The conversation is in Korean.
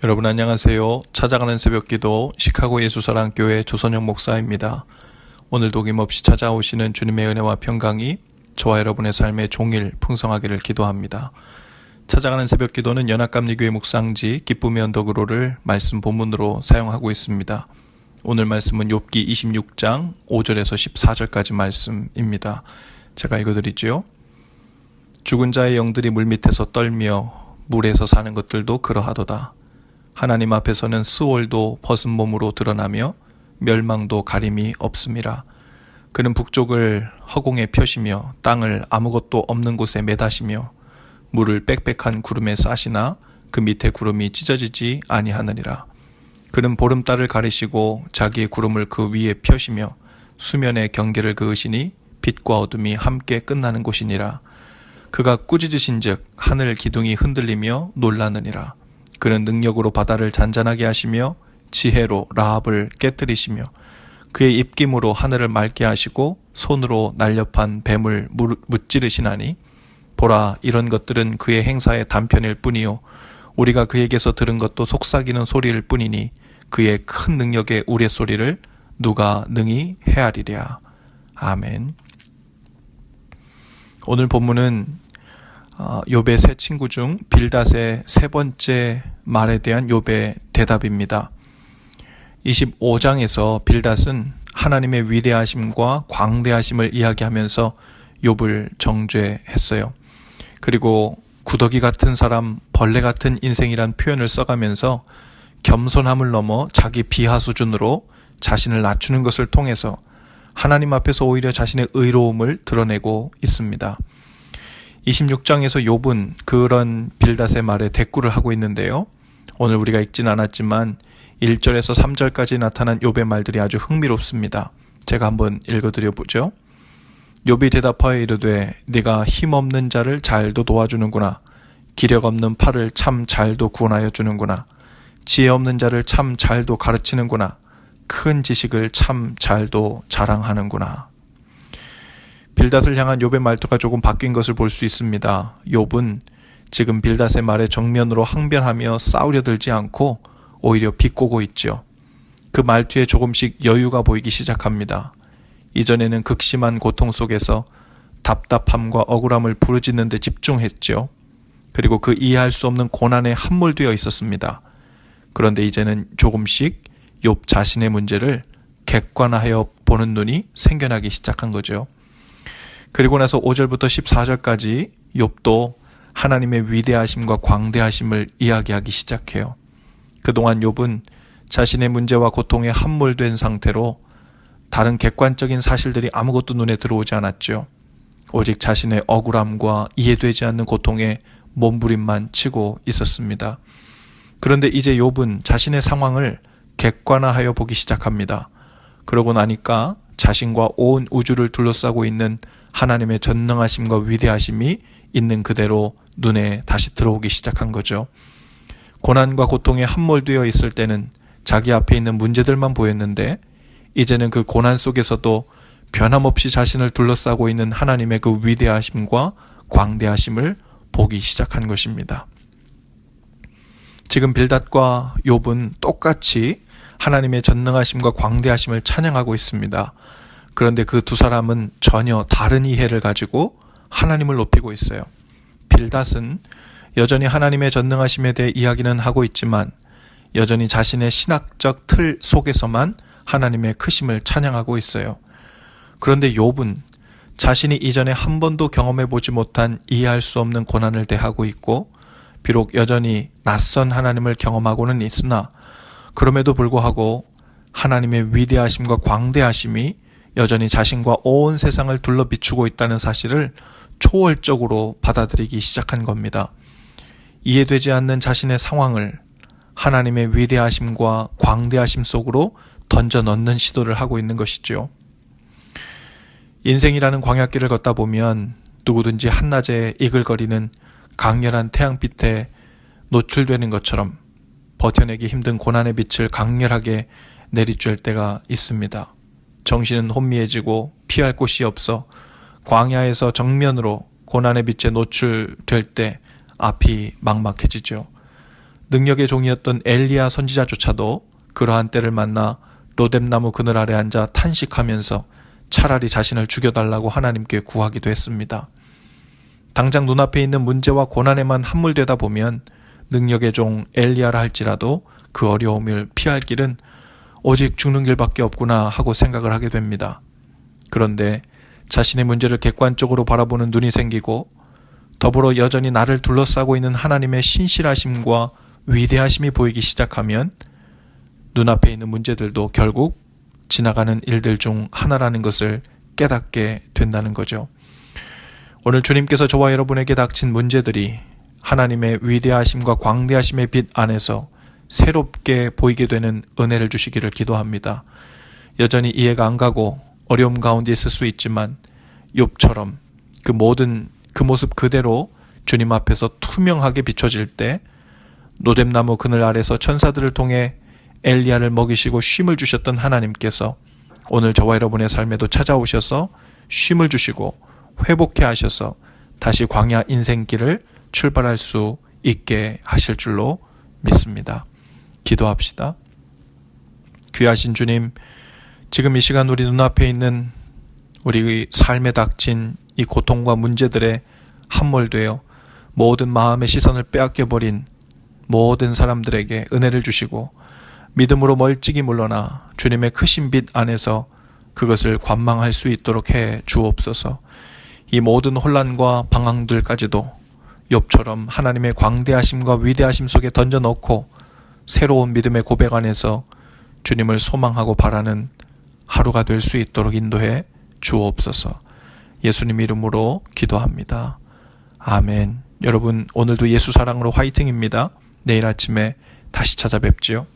여러분 안녕하세요. 찾아가는 새벽기도 시카고 예수사랑교회 조선영 목사입니다. 오늘도 어김없이 찾아오시는 주님의 은혜와 평강이 저와 여러분의 삶의 종일 풍성하기를 기도합니다. 찾아가는 새벽기도는 연합감리교회 묵상지 기쁨의 언덕으로를 말씀 본문으로 사용하고 있습니다. 오늘 말씀은 욥기 26장 5절에서 14절까지 말씀입니다. 제가 읽어드리죠. 죽은 자의 영들이 물밑에서 떨며 물에서 사는 것들도 그러하도다. 하나님 앞에서는 스올도 벗은 몸으로 드러나며 멸망도 가림이 없음이라. 그는 북쪽을 허공에 펴시며 땅을 아무것도 없는 곳에 매다시며 물을 빽빽한 구름에 싸시나 그 밑에 구름이 찢어지지 아니하느니라. 그는 보름달을 가리시고 자기의 구름을 그 위에 펴시며 수면의 경계를 그으시니 빛과 어둠이 함께 끝나는 곳이니라. 그가 꾸짖으신즉 하늘 기둥이 흔들리며 놀라느니라. 그는 능력으로 바다를 잔잔하게 하시며 지혜로 라합을 깨뜨리시며 그의 입김으로 하늘을 맑게 하시고 손으로 날렵한 뱀을 무찌르시나니 보라, 이런 것들은 그의 행사의 단편일 뿐이요 우리가 그에게서 들은 것도 속삭이는 소리일 뿐이니 그의 큰 능력의 우레소리를 누가 능히 헤아리랴. 아멘. 오늘 본문은 욥의 세 친구 중 빌닷의 세 번째 말에 대한 욥의 대답입니다. 25장에서 빌닷은 하나님의 위대하심과 광대하심을 이야기하면서 욥을 정죄했어요. 그리고 구더기 같은 사람, 벌레 같은 인생이란 표현을 써가면서 겸손함을 넘어 자기 비하 수준으로 자신을 낮추는 것을 통해서 하나님 앞에서 오히려 자신의 의로움을 드러내고 있습니다. 26장에서 욥은 그런 빌닷의 말에 대꾸를 하고 있는데요. 오늘 우리가 읽진 않았지만 1절에서 3절까지 나타난 욥의 말들이 아주 흥미롭습니다. 제가 한번 읽어드려보죠. 욥이 대답하여 이르되 네가 힘없는 자를 잘도 도와주는구나. 기력 없는 팔을 참 잘도 구원하여 주는구나. 지혜 없는 자를 참 잘도 가르치는구나. 큰 지식을 참 잘도 자랑하는구나. 빌닷을 향한 욥의 말투가 조금 바뀐 것을 볼 수 있습니다. 욥은 지금 빌닷의 말에 정면으로 항변하며 싸우려 들지 않고 오히려 비꼬고 있죠. 그 말투에 조금씩 여유가 보이기 시작합니다. 이전에는 극심한 고통 속에서 답답함과 억울함을 부르짖는 데 집중했죠. 그리고 그 이해할 수 없는 고난에 함몰되어 있었습니다. 그런데 이제는 조금씩 욥 자신의 문제를 객관화하여 보는 눈이 생겨나기 시작한 거죠. 그리고 나서 5절부터 14절까지 욥도 하나님의 위대하심과 광대하심을 이야기하기 시작해요. 그동안 욥은 자신의 문제와 고통에 함몰된 상태로 다른 객관적인 사실들이 아무것도 눈에 들어오지 않았죠. 오직 자신의 억울함과 이해되지 않는 고통에 몸부림만 치고 있었습니다. 그런데 이제 욥은 자신의 상황을 객관화하여 보기 시작합니다. 그러고 나니까 자신과 온 우주를 둘러싸고 있는 하나님의 전능하심과 위대하심이 있는 그대로 눈에 다시 들어오기 시작한 거죠. 고난과 고통에 함몰되어 있을 때는 자기 앞에 있는 문제들만 보였는데 이제는 그 고난 속에서도 변함없이 자신을 둘러싸고 있는 하나님의 그 위대하심과 광대하심을 보기 시작한 것입니다. 지금 빌닷과 욥은 똑같이 하나님의 전능하심과 광대하심을 찬양하고 있습니다. 그런데 그 두 사람은 전혀 다른 이해를 가지고 하나님을 높이고 있어요. 빌닷은 여전히 하나님의 전능하심에 대해 이야기는 하고 있지만 여전히 자신의 신학적 틀 속에서만 하나님의 크심을 찬양하고 있어요. 그런데 욥은 자신이 이전에 한 번도 경험해 보지 못한 이해할 수 없는 고난을 대하고 있고 비록 여전히 낯선 하나님을 경험하고는 있으나 그럼에도 불구하고 하나님의 위대하심과 광대하심이 여전히 자신과 온 세상을 둘러 비추고 있다는 사실을 초월적으로 받아들이기 시작한 겁니다. 이해되지 않는 자신의 상황을 하나님의 위대하심과 광대하심 속으로 던져 넣는 시도를 하고 있는 것이죠. 인생이라는 광야길을 걷다 보면 누구든지 한낮에 이글거리는 강렬한 태양빛에 노출되는 것처럼 버텨내기 힘든 고난의 빛을 강렬하게 내리쬐을 때가 있습니다. 정신은 혼미해지고 피할 곳이 없어 광야에서 정면으로 고난의 빛에 노출될 때 앞이 막막해지죠. 능력의 종이었던 엘리야 선지자조차도 그러한 때를 만나 로뎀나무 그늘 아래 앉아 탄식하면서 차라리 자신을 죽여달라고 하나님께 구하기도 했습니다. 당장 눈앞에 있는 문제와 고난에만 함몰되다 보면 능력의 종 엘리야라 할지라도 그 어려움을 피할 길은 오직 죽는 길밖에 없구나 하고 생각을 하게 됩니다. 그런데 자신의 문제를 객관적으로 바라보는 눈이 생기고 더불어 여전히 나를 둘러싸고 있는 하나님의 신실하심과 위대하심이 보이기 시작하면 눈앞에 있는 문제들도 결국 지나가는 일들 중 하나라는 것을 깨닫게 된다는 거죠. 오늘 주님께서 저와 여러분에게 닥친 문제들이 하나님의 위대하심과 광대하심의 빛 안에서 새롭게 보이게 되는 은혜를 주시기를 기도합니다. 여전히 이해가 안 가고 어려움 가운데 있을 수 있지만 욥처럼 그 모습 그대로 주님 앞에서 투명하게 비춰질 때 로뎀나무 그늘 아래서 천사들을 통해 엘리야를 먹이시고 쉼을 주셨던 하나님께서 오늘 저와 여러분의 삶에도 찾아오셔서 쉼을 주시고 회복해 하셔서 다시 광야 인생길을 출발할 수 있게 하실 줄로 믿습니다. 기도합시다. 귀하신 주님, 지금 이 시간 우리 눈앞에 있는 우리 삶에 닥친 이 고통과 문제들에 함몰되어 모든 마음의 시선을 빼앗겨버린 모든 사람들에게 은혜를 주시고 믿음으로 멀찍이 물러나 주님의 크신 빛 안에서 그것을 관망할 수 있도록 해 주옵소서. 이 모든 혼란과 방황들까지도 욥처럼 하나님의 광대하심과 위대하심 속에 던져넣고 새로운 믿음의 고백 안에서 주님을 소망하고 바라는 하루가 될 수 있도록 인도해 주옵소서. 예수님 이름으로 기도합니다. 아멘. 여러분, 오늘도 예수 사랑으로 화이팅입니다. 내일 아침에 다시 찾아뵙지요.